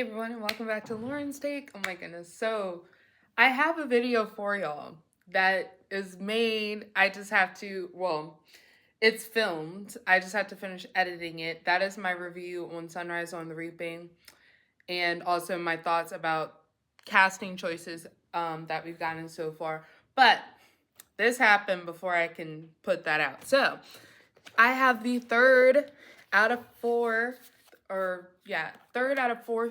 Hey everyone, and welcome back to Lauren's Take. Oh my goodness. So, I have a video for y'all that is made. I just have to, it's filmed. I just have to finish editing it. That is my review on Sunrise on the Reaping, and also my thoughts about casting choices that we've gotten so far. But this happened before I can put that out. So, I have the out of four, third out of four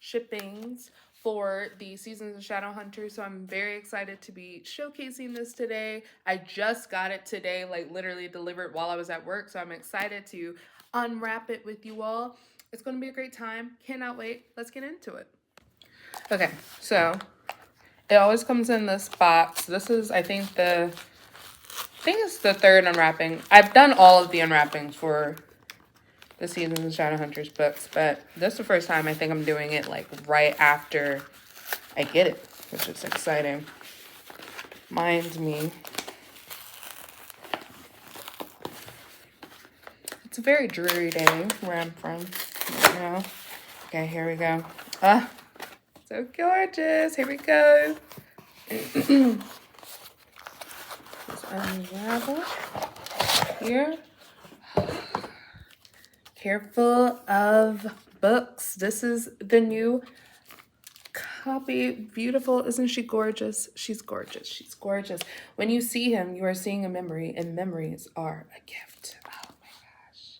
shippings for the seasons of Shadowhunters. So I'm very excited to be showcasing this today. I just got it today, like literally delivered while I was at work. So I'm excited to unwrap it with you all. It's going to be a great time. Cannot wait. Let's get into it. Okay, so it always comes in this box. This is, I think it's the third unwrapping. I've done all of the unwrappings for the Seasons of Shadowhunters books, but this is the first time I think I'm doing it like right after I get it, which is exciting. Reminds me. It's a very dreary day where I'm from, you know. Okay, here we go. So gorgeous. Here we go. Let's unravel here. Careful of books. This is the new copy. Beautiful. Isn't she gorgeous? She's gorgeous. She's gorgeous. When you see him, you are seeing a memory, and memories are a gift. Oh my gosh.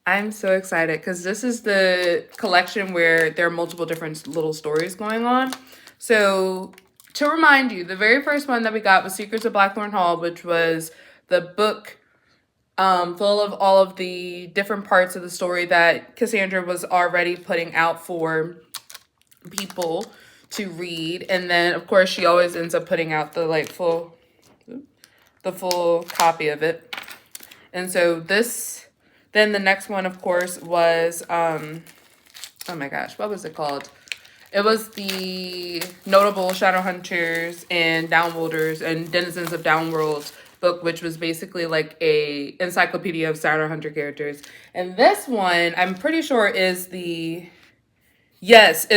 I'm so excited because this is the collection where there are multiple different little stories going on. So to remind you, the very first one that we got was Secrets of Blackthorn Hall, which was the book full of all of the different parts of the story that Cassandra was already putting out for people to read. And then, of course, she always ends up putting out the full copy of it. And so then the next one, of course, was, oh my gosh, what was it called? It was the Notable Shadowhunters and Downworlders and Denizens of Downworld book, which was basically like a encyclopedia of Shadowhunter characters. And this one, I'm pretty sure it's the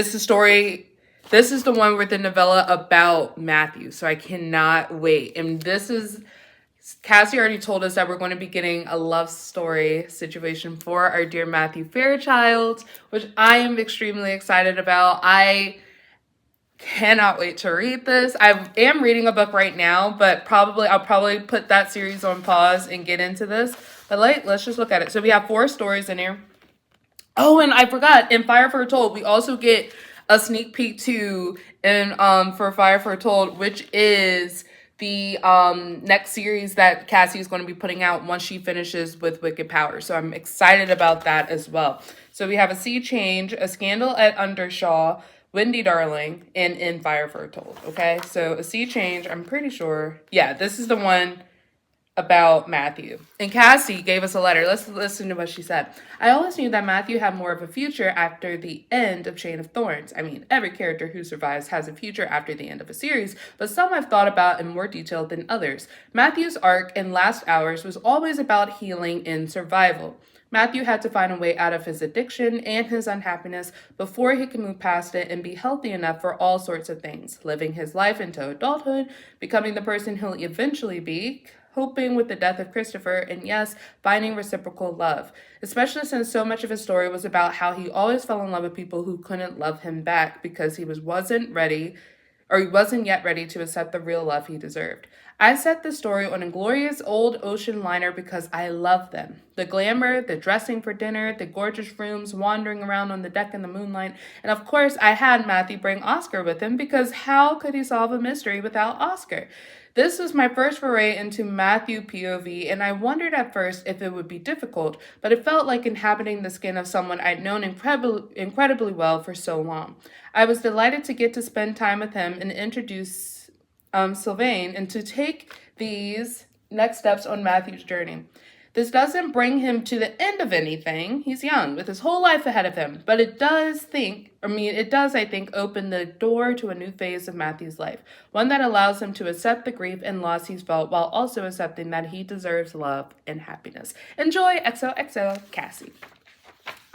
story. This is the one with the novella about Matthew. So I cannot wait. And Cassie already told us that we're going to be getting a love story situation for our dear Matthew Fairchild, which I am extremely excited about. I cannot wait to read this. I am reading a book right now, but I'll probably put that series on pause and get into this. But let's just look at it. So we have 4 stories in here. Oh, and I forgot, in Fire Foretold, we also get a sneak peek too for Fire Foretold, which is the next series that Cassie is going to be putting out once she finishes with Wicked Power. So I'm excited about that as well. So we have A Sea Change, A Scandal at Undershaw, Windy Darling, and In Fire Foretold. Okay, so A Sea Change, I'm pretty sure. Yeah, this is the one about Matthew. And Cassie gave us a letter. Let's listen to what she said. I always knew that Matthew had more of a future after the end of Chain of Thorns. I mean, every character who survives has a future after the end of a series, but some I've thought about in more detail than others. Matthew's arc in Last Hours was always about healing and survival. Matthew had to find a way out of his addiction and his unhappiness before he could move past it and be healthy enough for all sorts of things, living his life into adulthood, becoming the person he'll eventually be, coping with the death of Christopher, and yes, finding reciprocal love, especially since so much of his story was about how he always fell in love with people who couldn't love him back because he wasn't yet ready to accept the real love he deserved. I set the story on a glorious old ocean liner because I love them. The glamour, the dressing for dinner, the gorgeous rooms, wandering around on the deck in the moonlight, and of course I had Matthew bring Oscar with him because how could he solve a mystery without Oscar? This was my first foray into Matthew POV, and I wondered at first if it would be difficult, but it felt like inhabiting the skin of someone I'd known incredibly well for so long. I was delighted to get to spend time with him and introduce Sylvain and to take these next steps on Matthew's journey. This doesn't bring him to the end of anything. He's young, with his whole life ahead of him. But it does, I think, open the door to a new phase of Matthew's life. One that allows him to accept the grief and loss he's felt while also accepting that he deserves love and happiness. Enjoy XOXO Cassie.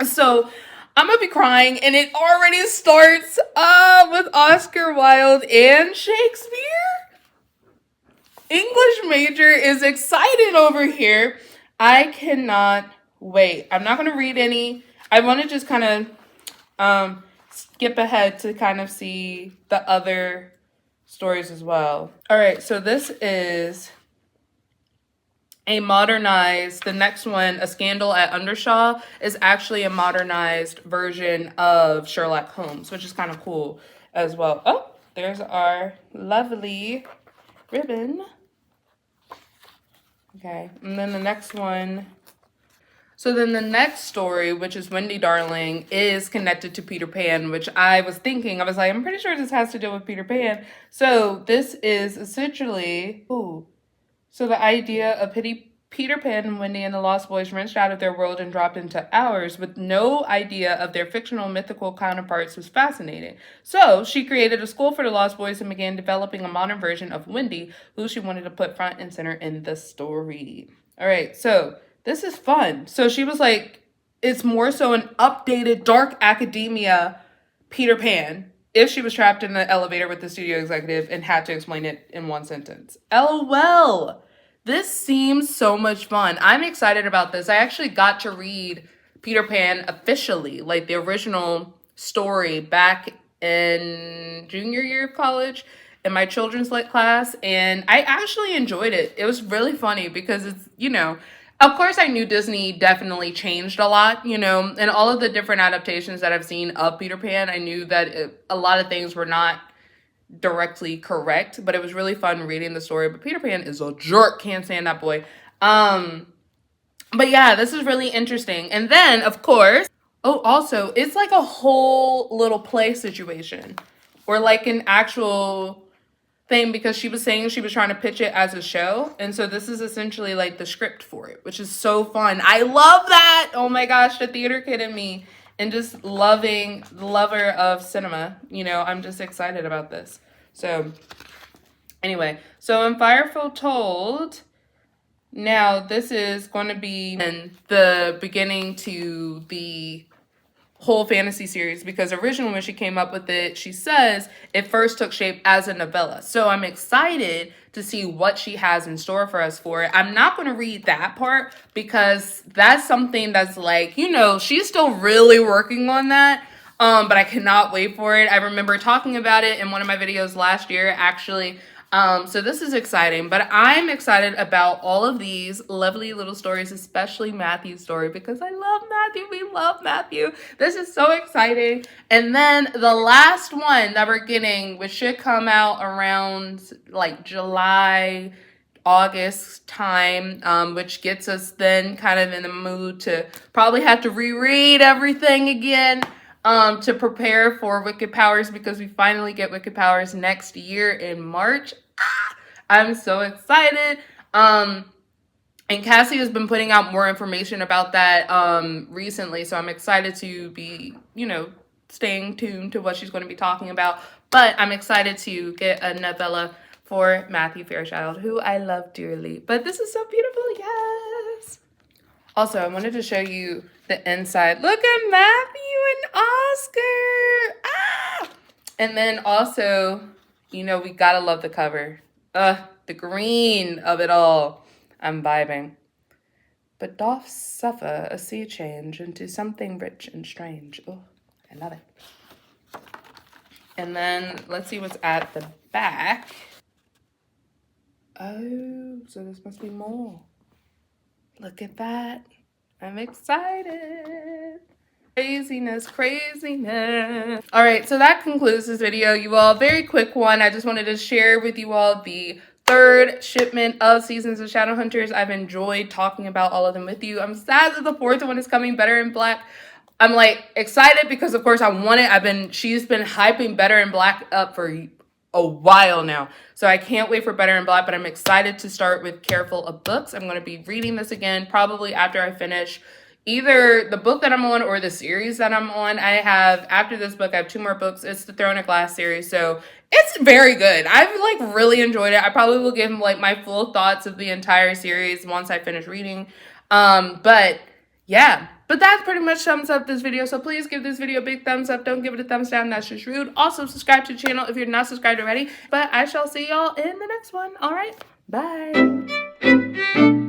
So, I'm gonna be crying, and it already starts with Oscar Wilde and Shakespeare. English major is excited over here. I cannot wait. I'm not gonna read any. I want to just kind of skip ahead to kind of see the other stories as well. All right, so this is a modernized, the next one, A Scandal at Undershaw, is actually a modernized version of Sherlock Holmes, which is kind of cool as well. Oh, there's our lovely ribbon. Okay, and then the next one. So then the next story, which is Wendy Darling, is connected to Peter Pan, which I was thinking, I was like, I'm pretty sure this has to do with Peter Pan. So this is essentially, so the idea of Peter Pan and Wendy and the Lost Boys wrenched out of their world and dropped into ours with no idea of their fictional mythical counterparts was fascinating. So she created a school for the Lost Boys and began developing a modern version of Wendy, who she wanted to put front and center in the story. All right, so this is fun. So she was like, it's more so an updated dark academia Peter Pan if she was trapped in the elevator with the studio executive and had to explain it in one sentence. LOL. This seems so much fun. I'm excited about this. I actually got to read Peter Pan officially, like the original story, back in junior year of college in my children's lit class, and I actually enjoyed it. It was really funny because it's, of course, I knew Disney definitely changed a lot, and all of the different adaptations that I've seen of Peter Pan, I knew that a lot of things were not directly correct, but it was really fun reading the story. But Peter Pan is a jerk. Can't stand that boy. But yeah, this is really interesting. And then, of course, also, it's like a whole little play situation or like an actual thing, because she was saying she was trying to pitch it as a show, and so this is essentially like the script for it, which is so fun. I love that. Oh my gosh, the theater kid in me, and just lover of cinema, I'm just excited about this. So anyway, so in Fireful Told, now this is going to be in the beginning to the whole fantasy series, because originally when she came up with it, she says it first took shape as a novella. So I'm excited to see what she has in store for us for it. I'm not going to read that part because that's something that's like, she's still really working on that. But I cannot wait for it. I remember talking about it in one of my videos last year, actually. So this is exciting, but I'm excited about all of these lovely little stories, especially Matthew's story, because I love Matthew. We love Matthew. This is so exciting. And then the last one that we're getting, which should come out around like July, August time, which gets us then kind of in the mood to probably have to reread everything again. To prepare for Wicked Powers, because we finally get Wicked Powers next year in March. I'm so excited. And Cassie has been putting out more information about that recently, so I'm excited to be, staying tuned to what she's going to be talking about. But I'm excited to get a novella for Matthew Fairchild, who I love dearly. But this is so beautiful, yes! Also, I wanted to show you the inside. Look at Matthew and Oscar. Ah! And then also, we gotta love the cover. The green of it all. I'm vibing. But doth suffer a sea change into something rich and strange. Oh, I love it. And then let's see what's at the back. Oh, so this must be more. Look at that. I'm excited. Craziness. All right, so that concludes this video, you all. Very quick one. I just wanted to share with you all the third shipment of Seasons of Shadowhunters. I've enjoyed talking about all of them with you. I'm sad that the fourth one is coming, Better in Black. I'm like excited because of course I want it. She's been hyping Better in Black up for a while now. So I can't wait for Better in Black, but I'm excited to start with Careful of Books. I'm going to be reading this again probably after I finish either the book that I'm on or the series that I'm on. After this book, I have 2 more books. It's the Throne of Glass series. So it's very good. I've really enjoyed it. I probably will give my full thoughts of the entire series once I finish reading. But yeah. But that pretty much sums up this video. So please give this video a big thumbs up. Don't give it a thumbs down. That's just rude. Also, subscribe to the channel if you're not subscribed already. But I shall see y'all in the next one. All right. Bye.